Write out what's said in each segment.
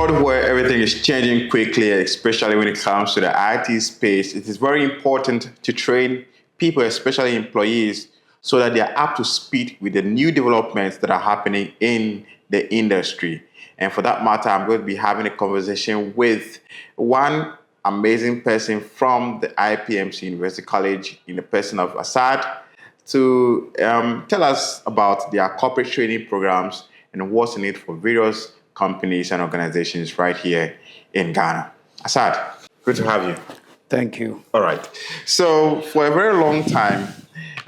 world where everything is changing quickly, especially when it comes to the IT space, it is very important to train people, especially employees, so that they are up to speed with the new developments that are happening in the industry. And for that matter, I'm going to be having a conversation with one amazing person from the IPMC University College in the person of Asad to tell us about their corporate training programs and what's in it for various companies and organizations right here in Ghana. Asad, good to have you. Thank you. All right. So for a very long time,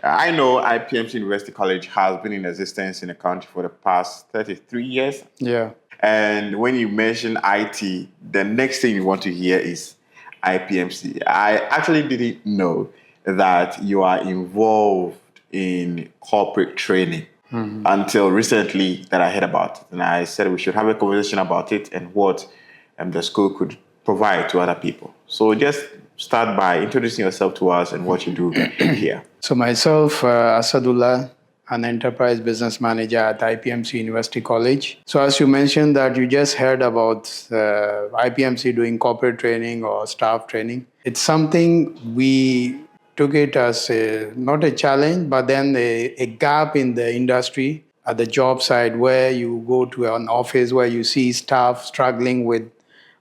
I know IPMC University College has been in existence in the country for the past 33 years. Yeah. And when you mention IT, the next thing you want to hear is IPMC. I actually didn't know that you are involved in corporate training until recently that I heard about it. And I said we should have a conversation about it and what the school could provide to other people. So just start by introducing yourself to us and what you do here. So myself, Asadullah, an enterprise business manager at IPMC University College. So as you mentioned that you just heard about IPMC doing corporate training or staff training, it's something we took it as not a challenge, but then a gap in the industry at the job side where you go to an office where you see staff struggling with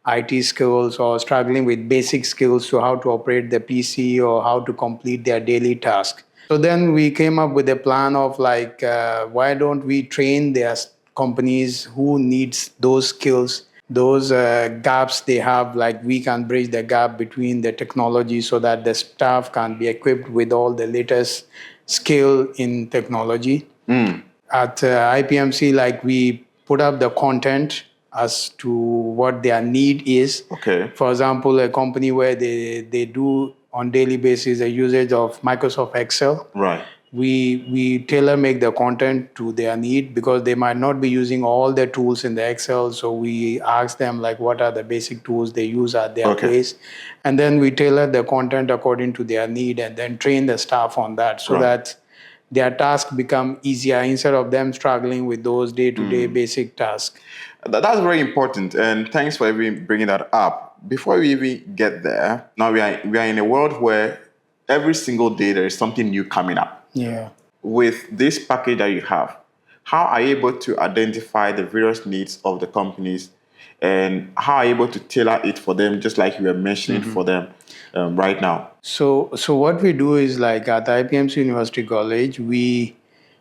IT skills or struggling with basic skills to how to operate the PC or how to complete their daily task. So then we came up with a plan of why don't we train their companies who needs those skills, those gaps they have, like we can bridge the gap between the technology so that the staff can be equipped with all the latest skill in technology. At IPMC, we put up the content as to what their need is. Okay. For example, a company where they do on daily basis a usage of Microsoft Excel. Right. We tailor make the content to their need because they might not be using all the tools in the Excel. So we ask them what are the basic tools they use at their place. And then we tailor the content according to their need and then train the staff on that so that their tasks become easier instead of them struggling with those day-to-day basic tasks. That's very important, and thanks for even bringing that up. Before we even get there, now we are in a world where every single day there is something new coming up. Yeah. With this package that you have, how are you able to identify the various needs of the companies, and how are you able to tailor it for them, just like you were mentioning for them right now? So what we do is at IPMC University College, we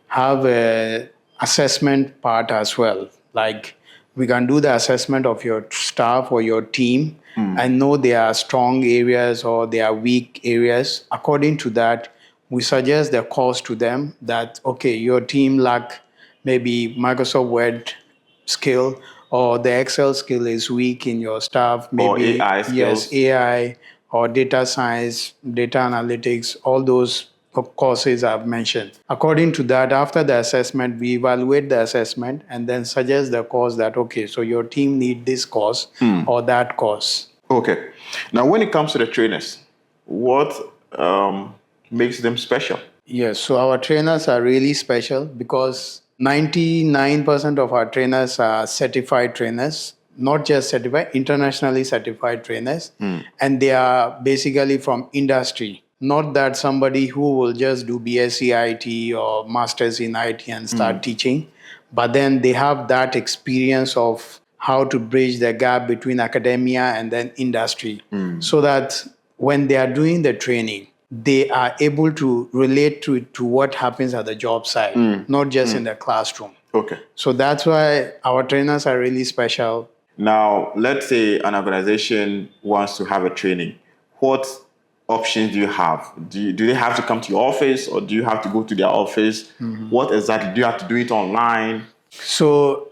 have a assessment part as well. We can do the assessment of your staff or your team and know their strong areas or their weak areas. According to that, we suggest the course to them that, okay, your team lack maybe Microsoft Word skill or the Excel skill is weak in your staff. Maybe or AI skills. Yes, AI or data science, data analytics, all those courses I've mentioned. According to that, after the assessment, we evaluate the assessment and then suggest the course that, okay, so your team need this course or that course. Okay. Now, when it comes to the trainers, what makes them special? Yes, so our trainers are really special because 99% of our trainers are certified trainers, not just certified, internationally certified trainers. And they are basically from industry. Not that somebody who will just do BSc IT or Masters in IT and start teaching, but then they have that experience of how to bridge the gap between academia and then industry so that when they are doing the training, they are able to relate to what happens at the job site, not just in the classroom. Okay. So that's why our trainers are really special. Now, let's say an organization wants to have a training. What options do you have? Do they have to come to your office or do you have to go to their office? What exactly? Do you have to do it online? So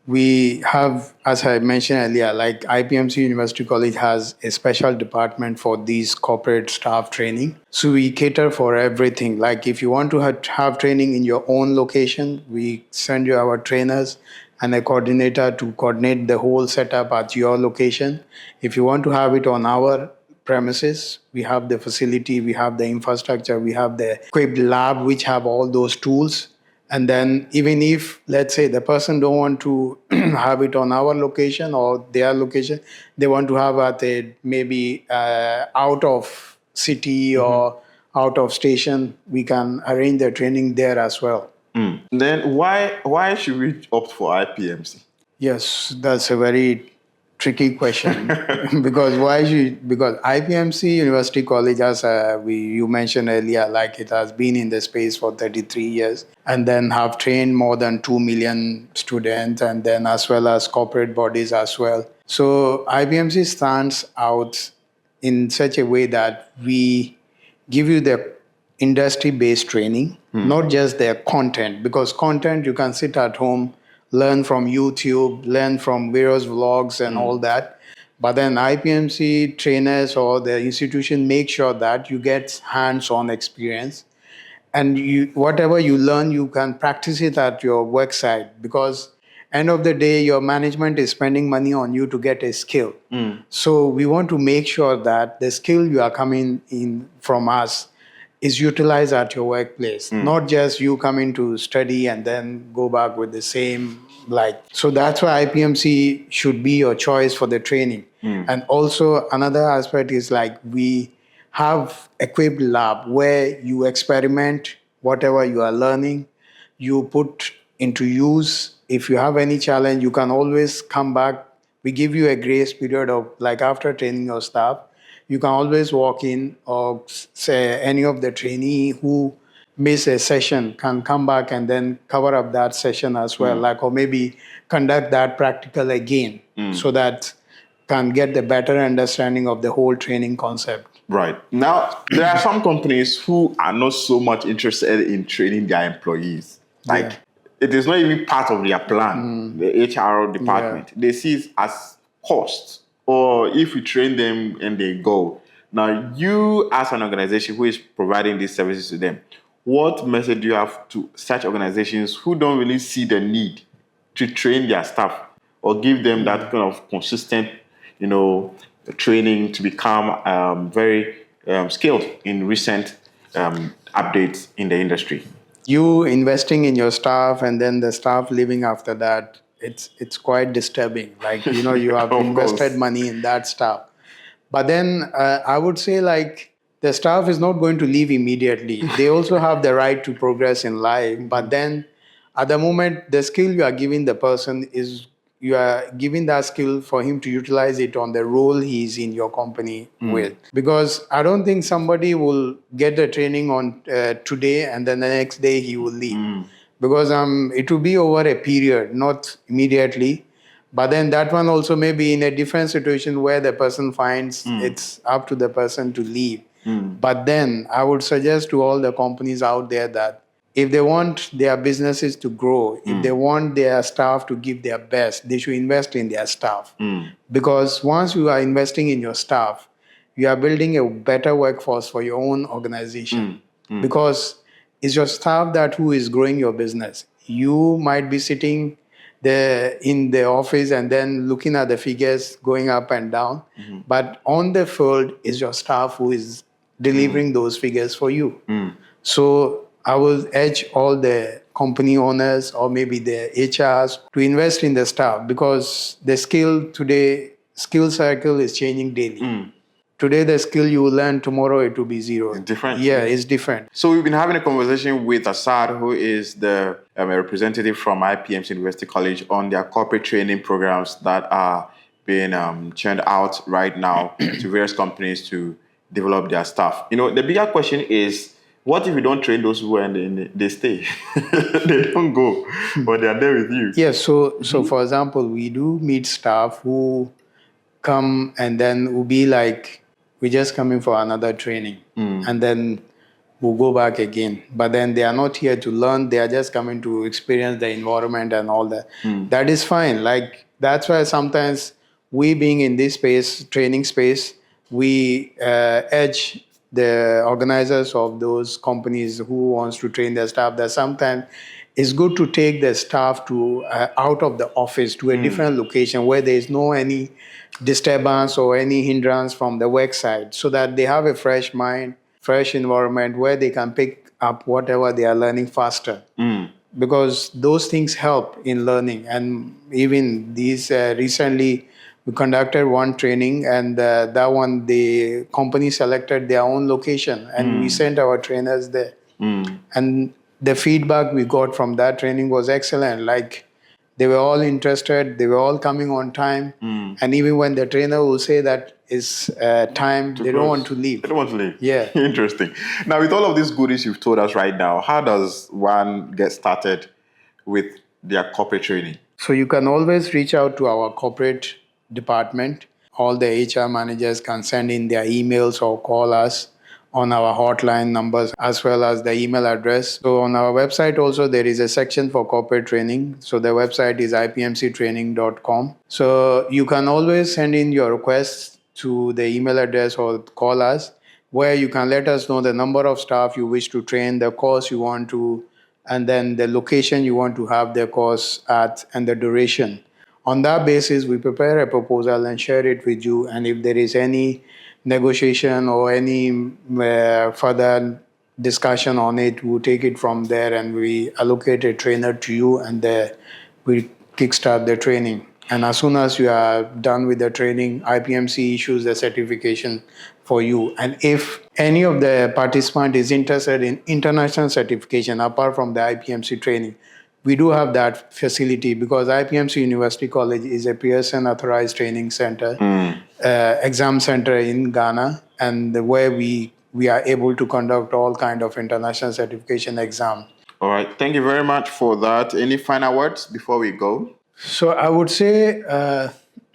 we have, as I mentioned earlier, IPMC University College has a special department for these corporate staff training. So we cater for everything. If you want to have training in your own location, we send you our trainers and a coordinator to coordinate the whole setup at your location. If you want to have it on our premises, we have the facility, we have the infrastructure, we have the equipped lab which have all those tools And then even if, let's say, the person don't want to have it on our location or their location, they want to have at a maybe out of city or out of station, we can arrange the training there as well. Then why should we opt for IPMC? Yes, that's a very tricky question because because IPMC University College, as you mentioned earlier, like it has been in the space for 33 years and then have trained more than 2 million students, and then as well as corporate bodies as well. So IPMC stands out in such a way that we give you the industry-based training, not just their content, because content you can sit at home, learn from YouTube, learn from various vlogs and all that. But then IPMC trainers or the institution make sure that you get hands-on experience, and whatever you learn, you can practice it at your work site, because end of the day, your management is spending money on you to get a skill. So we want to make sure that the skill you are coming in from us is utilized at your workplace, not just you coming to study and then go back with the same so that's why IPMC should be your choice for the training. And also another aspect is like we have equipped lab where you experiment whatever you are learning, you put into use. If you have any challenge, you can always come back. We give you a grace period of like after training your staff, you can always walk in, or say any of the trainee who miss a session can come back and then cover up that session as well, or maybe conduct that practical again, so that can get the better understanding of the whole training concept. Right. Now, there are some companies who are not so much interested in training their employees. It is not even part of their plan, the HR department. They see it as cost, or if you train them and they go. Now, you as an organization who is providing these services to them, what message do you have to such organizations who don't really see the need to train their staff or give them that kind of consistent, training to become very skilled in recent updates in the industry? You investing in your staff and then the staff leaving after that, it's quite disturbing. Like, you have invested money in that staff. But then I would say the staff is not going to leave immediately. They also have the right to progress in life. But then at the moment, the skill you are giving the person is you are giving that skill for him to utilize it on the role he's in your company with. Because I don't think somebody will get the training on today and then the next day he will leave. Because it will be over a period, not immediately. But then that one also may be in a different situation where the person finds it's up to the person to leave. But then I would suggest to all the companies out there that if they want their businesses to grow, if they want their staff to give their best, they should invest in their staff. Because once you are investing in your staff, you are building a better workforce for your own organization. Because it's your staff who is growing your business. You might be sitting there in the office and then looking at the figures going up and down. But on the field is your staff who is delivering those figures for you. So I will urge all the company owners or maybe the HRs to invest in the staff, because the skill cycle is changing daily. Today, the skill you will learn, tomorrow it will be zero. It's different. Yeah, it's different. So we've been having a conversation with Asad, who is the representative from IPMC University College, on their corporate training programs that are being churned out right now to various companies to develop their staff. The bigger question is, what if you don't train those people and they stay? They don't go, but they are there with you. Yes, so for example, we do meet staff who come and then will be like, we're just coming for another training. And then we'll go back again. But then they are not here to learn. They are just coming to experience the environment and all that. That is fine. That's why sometimes we being in this space, training space, we urge the organizers of those companies who wants to train their staff that sometimes it's good to take the staff to out of the office to a different location where there is no any disturbance or any hindrance from the work side, so that they have a fresh mind, fresh environment where they can pick up whatever they are learning faster. because those things help in learning. And even these recently we conducted one training, and that one the company selected their own location, and we sent our trainers there. And the feedback we got from that training was excellent. Like, they were all interested, they were all coming on time, and even when the trainer will say that it's time, they don't want to leave. They don't want to leave. Yeah. Interesting. Now, with all of these goodies you've told us right now, how does one get started with their corporate training? So you can always reach out to our corporate department. All the HR managers can send in their emails or call us on our hotline numbers, as well as the email address. So on our website also, there is a section for corporate training. So the website is ipmctraining.com. So you can always send in your requests to the email address or call us, where you can let us know the number of staff you wish to train, the course you want to, and then the location you want to have the course at, and the duration. On that basis, we prepare a proposal and share it with you. And if there is any negotiation or any further discussion on it, we'll take it from there, and we allocate a trainer to you, and we kickstart the training. And as soon as you are done with the training, IPMC issues the certification for you. And if any of the participant is interested in international certification apart from the IPMC training, we do have that facility, because IPMC University College is a Pearson authorized training center, exam center in Ghana, and where we are able to conduct all kind of international certification exam. All right. Thank you very much for that. Any final words before we go? So I would say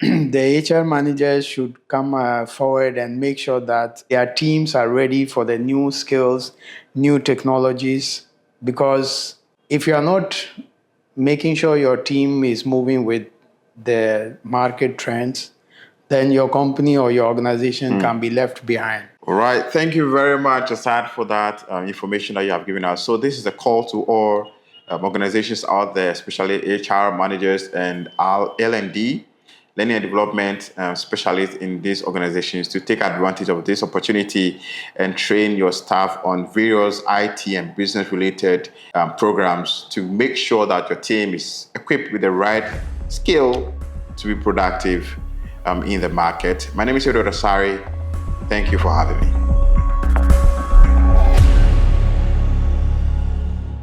the HR managers should come forward and make sure that their teams are ready for the new skills, new technologies, because if you are not making sure your team is moving with the market trends, then your company or your organization can be left behind. All right. Thank you very much, Asad, for that information that you have given us. So this is a call to all organizations out there, especially HR managers and L&D, learning and development specialists in these organizations, to take advantage of this opportunity and train your staff on various IT and business-related programs to make sure that your team is equipped with the right skill to be productive in the market. My name is Yodo Dasari. Thank you for having me.